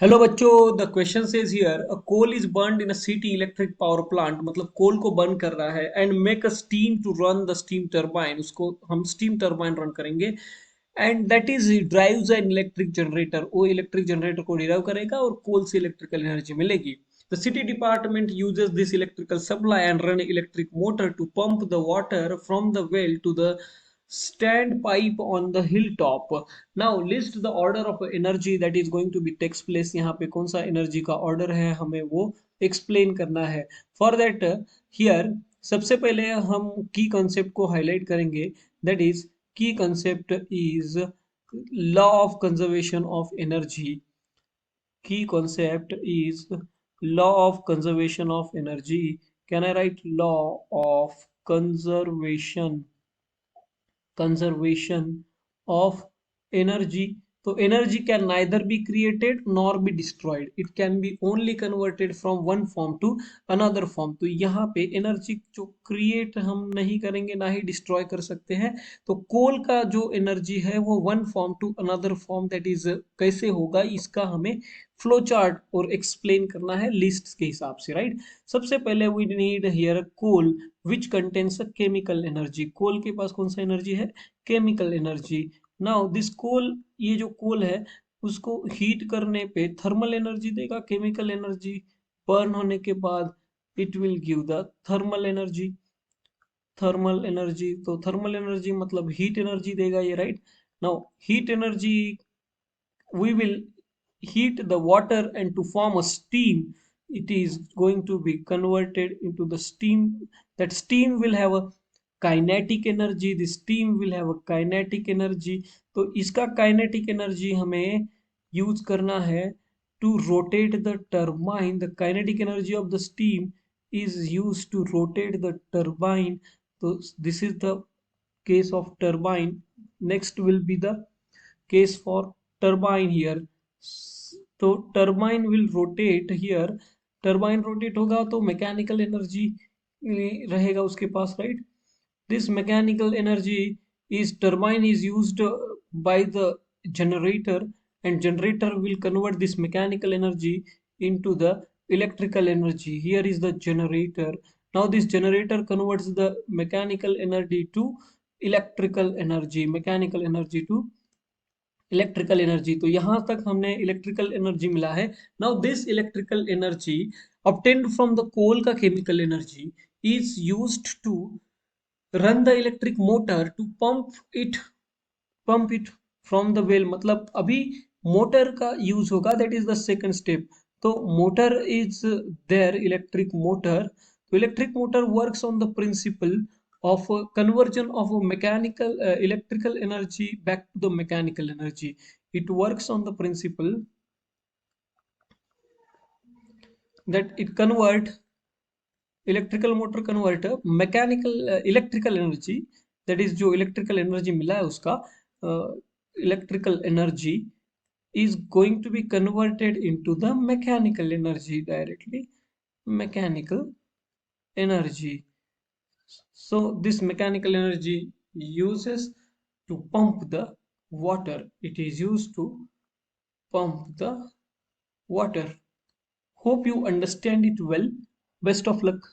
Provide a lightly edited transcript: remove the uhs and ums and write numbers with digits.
Hello बच्चों, the question says here a coal is burned in a city electric power plant. मतलब coal को burn कर रहा है and make a steam to run the steam turbine. उसको हम steam turbine run करेंगे and that is drives an electric generator. वो electric generator को ड्राइव करेगा और कोल से इलेक्ट्रिकल एनर्जी मिलेगी। The city department uses this electrical supply and run electric motor to pump the water from the well to the stand pipe on the hilltop. Now list the order of energy that is going to be takes place. यहाँ पे कौन सा energy का order है हमें वो explain करना है। फॉर दैट हियर सबसे पहले हम की कॉन्सेप्ट को हाईलाइट करेंगे। दैट इज की concept is law of conservation of energy. Key concept is law of conservation of energy. Can I write law of conservation of energy? So energy can neither be created nor be destroyed. It can be only converted from one form to another form. तो यहाँ पे energy जो create हम नहीं करेंगे ना ही destroy कर सकते हैं। तो कोल का जो एनर्जी है वो one form to another form that is कैसे होगा, इसका हमें फ्लो चार्ट और एक्सप्लेन करना है लिस्ट के हिसाब से, राइट। सबसे पहले we need here coal which contains a chemical energy. Coal के पास कौन सा एनर्जी है? Chemical energy. Now this coal, ये जो कोल है उसको हीट करने पे थर्मल एनर्जी देगा। केमिकल एनर्जी बर्न होने के बाद it will give the thermal energy. Thermal energy तो थर्मल एनर्जी मतलब हीट एनर्जी देगा ये, right. Now heat energy, we will heat the water and to form a steam, it is going to be converted into the steam. That steam will have a kinetic energy. The steam will have a kinetic energy. तो इसका kinetic energy हमें use करना है to rotate the turbine. The kinetic energy of the steam is used to rotate the turbine. So this is the case of turbine. Next will be the case for turbine here. तो turbine will rotate here. Turbine rotate होगा तो mechanical energy रहेगा उसके पास, right. This mechanical energy is turbine is used by the generator, and generator will convert this mechanical energy into the electrical energy. Here is the generator. Now this generator converts the mechanical energy to electrical energy, mechanical energy to electrical energy. तो यहां तक हमने electrical energy मिला है। Now this electrical energy obtained from the coal का chemical energy is used to run the electric motor to pump it from the well। मतलब अभी motor का यूज होगा, that is the second step. तो motor is there, electric motor. तो electric motor works on the principle of conversion of a mechanical electrical energy back to the mechanical energy. It works on the principle that it convert electrical motor convert mechanical electrical energy, that is जो electrical energy मिला है उसका electrical energy is going to be converted into the mechanical energy directly, mechanical energy. So this mechanical energy uses to pump the water. It is used to pump the water. Hope you understand it well. Best of luck.